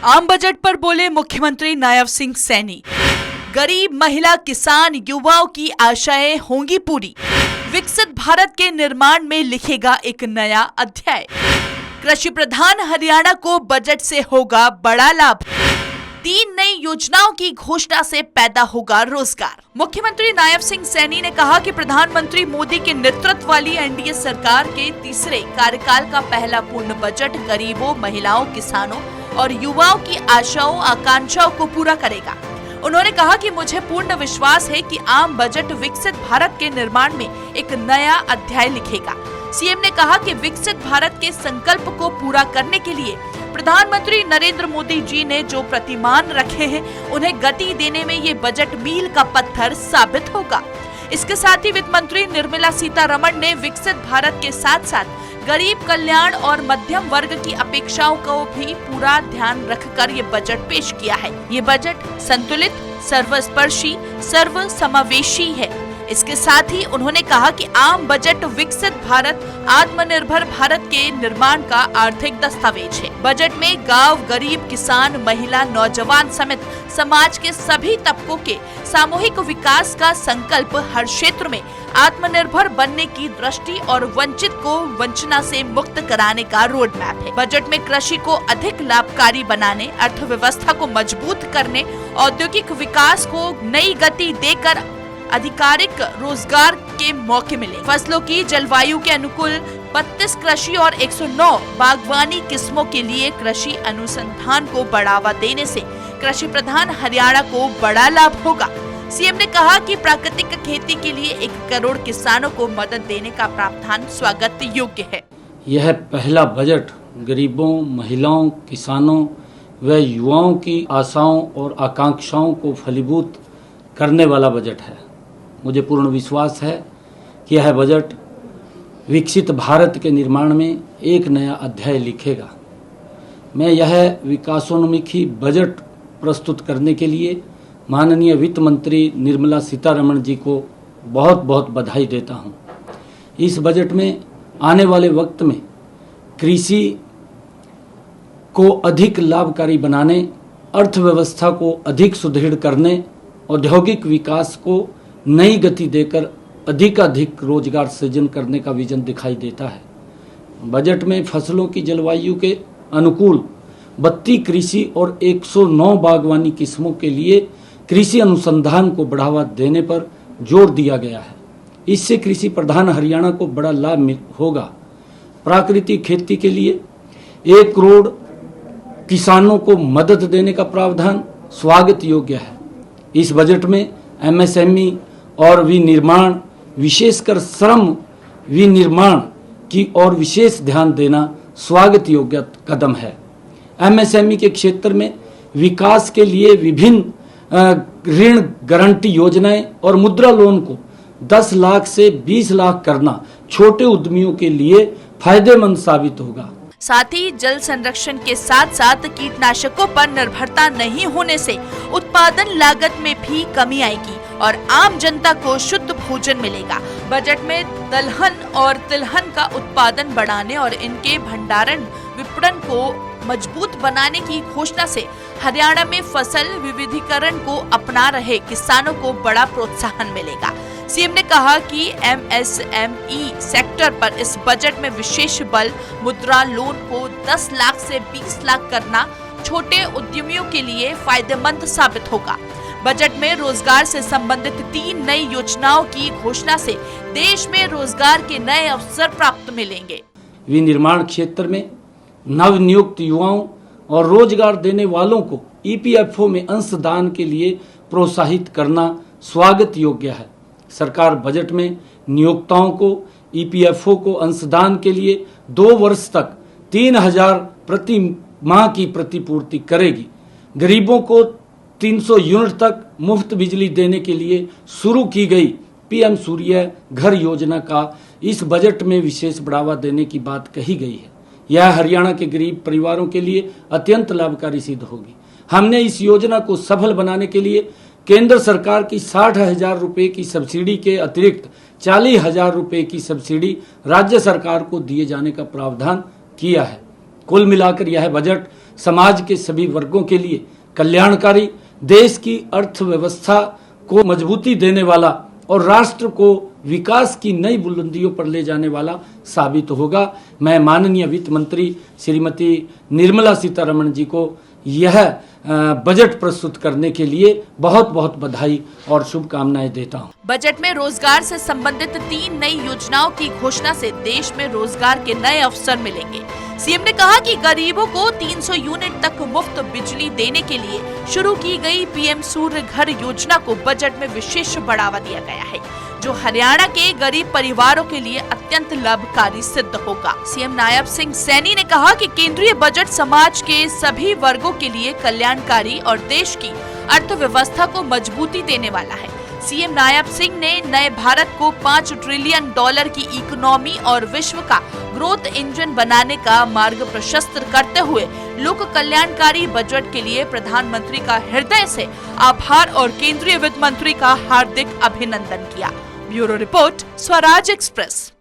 आम बजट पर बोले मुख्यमंत्री नायब सिंह सैनी। गरीब, महिला, किसान, युवाओं की आशाएं होंगी पूरी। विकसित भारत के निर्माण में लिखेगा एक नया अध्याय। कृषि प्रधान हरियाणा को बजट से होगा बड़ा लाभ। 3 नई योजनाओं की घोषणा से पैदा होगा रोजगार। मुख्यमंत्री नायब सिंह सैनी ने कहा कि प्रधानमंत्री मोदी के नेतृत्व वाली एनडीए सरकार के तीसरे कार्यकाल का पहला पूर्ण बजट गरीबों, महिलाओं, किसानों और युवाओं की आशाओं, आकांक्षाओं को पूरा करेगा। उन्होंने कहा कि मुझे पूर्ण विश्वास है कि आम बजट विकसित भारत के निर्माण में एक नया अध्याय लिखेगा। सीएम ने कहा कि विकसित भारत के संकल्प को पूरा करने के लिए प्रधानमंत्री नरेंद्र मोदी जी ने जो प्रतिमान रखे हैं, उन्हें गति देने में ये बजट मील का पत्थर साबित होगा। इसके साथ ही वित्त मंत्री निर्मला सीतारमण ने विकसित भारत के साथ साथ गरीब कल्याण और मध्यम वर्ग की अपेक्षाओं को भी पूरा ध्यान रखकर ये बजट पेश किया है। ये बजट संतुलित, सर्वस्पर्शी, सर्वसमावेशी है। इसके साथ ही उन्होंने कहा कि आम बजट विकसित भारत, आत्मनिर्भर भारत के निर्माण का आर्थिक दस्तावेज है। बजट में गांव, गरीब, किसान, महिला, नौजवान समेत समाज के सभी तबकों के सामूहिक विकास का संकल्प, हर क्षेत्र में आत्मनिर्भर बनने की दृष्टि और वंचित को वंचना से मुक्त कराने का रोड मैप है। बजट में कृषि को अधिक लाभकारी बनाने, अर्थव्यवस्था को मजबूत करने, औद्योगिक विकास को नई गति देकर आधिकारिक रोजगार के मौके मिले। फसलों की जलवायु के अनुकूल 32 कृषि और 109 बागवानी किस्मों के लिए कृषि अनुसंधान को बढ़ावा देने से कृषि प्रधान हरियाणा को बड़ा लाभ होगा। सीएम ने कहा कि प्राकृतिक खेती के लिए 1 करोड़ किसानों को मदद देने का प्रावधान स्वागत योग्य है। यह पहला बजट गरीबों, महिलाओं, किसानों व युवाओं की आशाओं और आकांक्षाओं को फलीभूत करने वाला बजट है। मुझे पूर्ण विश्वास है कि यह बजट विकसित भारत के निर्माण में एक नया अध्याय लिखेगा। मैं यह विकासोन्मुखी बजट प्रस्तुत करने के लिए माननीय वित्त मंत्री निर्मला सीतारमण जी को बहुत बहुत बधाई देता हूं। इस बजट में आने वाले वक्त में कृषि को अधिक लाभकारी बनाने, अर्थव्यवस्था को अधिक सुदृढ़ करने, औद्योगिक विकास को नई गति देकर अधिकाधिक रोजगार सृजन करने का विजन दिखाई देता है। बजट में फसलों की जलवायु के अनुकूल 32 कृषि और 109 बागवानी किस्मों के लिए कृषि अनुसंधान को बढ़ावा देने पर जोर दिया गया है। इससे कृषि प्रधान हरियाणा को बड़ा लाभ होगा। प्राकृतिक खेती के लिए 1 करोड़ किसानों को मदद देने का प्रावधान स्वागत योग्य है। इस बजट में एमएसएमई और विनिर्माण, विशेषकर श्रम विनिर्माण की ओर विशेष ध्यान देना स्वागत योग्य कदम है। एमएसएमई के क्षेत्र में विकास के लिए विभिन्न ऋण गारंटी योजनाएं और मुद्रा लोन को 10 लाख से 20 लाख करना छोटे उद्यमियों के लिए फायदेमंद साबित होगा। साथ ही जल संरक्षण के साथ साथ कीटनाशकों पर निर्भरता नहीं होने से उत्पादन लागत में भी कमी आएगी और आम जनता को शुद्ध भोजन मिलेगा। बजट में दलहन और तिलहन का उत्पादन बढ़ाने और इनके भंडारण विपणन को मजबूत बनाने की घोषणा से हरियाणा में फसल विविधीकरण को अपना रहे किसानों को बड़ा प्रोत्साहन मिलेगा। सीएम ने कहा कि एमएसएमई सेक्टर पर इस बजट में विशेष बल, मुद्रा लोन को 10 लाख से 20 लाख करना छोटे उद्यमियों के लिए फायदेमंद साबित होगा। बजट में रोजगार से संबंधित 3 नई योजनाओं की घोषणा से देश में रोजगार के नए अवसर प्राप्त मिलेंगे। विनिर्माण क्षेत्र में नव नियुक्त युवाओं और रोजगार देने वालों को ईपीएफओ में अंशदान के लिए प्रोत्साहित करना स्वागत योग्य है। सरकार बजट में नियोक्ताओं को ईपीएफओ को अंशदान के लिए 2 वर्ष तक 3000 प्रति माह की प्रतिपूर्ति करेगी। गरीबों को 300 यूनिट तक मुफ्त बिजली देने के लिए शुरू की गई पीएम सूर्य घर योजना का इस बजट में विशेष बढ़ावा देने की बात कही गई है। यह हरियाणा के गरीब परिवारों के लिए अत्यंत लाभकारी सिद्ध होगी। हमने इस योजना को सफल बनाने के लिए केंद्र सरकार की 60,000 रुपए की सब्सिडी के अतिरिक्त 40,000 रुपए की सब्सिडी राज्य सरकार को दिए जाने का प्रावधान किया है। कुल मिलाकर यह बजट समाज के सभी वर्गों के लिए कल्याणकारी, देश की अर्थव्यवस्था को मजबूती देने वाला और राष्ट्र को विकास की नई बुलंदियों पर ले जाने वाला साबित होगा। मैं माननीय वित्त मंत्री श्रीमती निर्मला सीतारमण जी को यह बजट प्रस्तुत करने के लिए बहुत बहुत बधाई और शुभकामनाएं देता हूं। बजट में रोजगार से संबंधित 3 नई योजनाओं की घोषणा से देश में रोजगार के नए अवसर मिलेंगे। सीएम ने कहा कि गरीबों को 300 यूनिट तक मुफ्त बिजली देने के लिए शुरू की गई पीएम सूर्य घर योजना को बजट में विशेष बढ़ावा दिया गया है, जो हरियाणा के गरीब परिवारों के लिए अत्यंत लाभकारी सिद्ध होगा। सीएम नायब सिंह सैनी ने कहा कि केंद्रीय बजट समाज के सभी वर्गों के लिए कल्याणकारी और देश की अर्थव्यवस्था को मजबूती देने वाला है। सीएम नायब सिंह ने नए भारत को $5 ट्रिलियन की इकोनॉमी और विश्व का ग्रोथ इंजन बनाने का मार्ग प्रशस्त करते हुए लोक कल्याणकारी बजट के लिए प्रधानमंत्री का हृदय से आभार और केंद्रीय वित्त मंत्री का हार्दिक अभिनंदन किया। Bureau report, Swaraj express.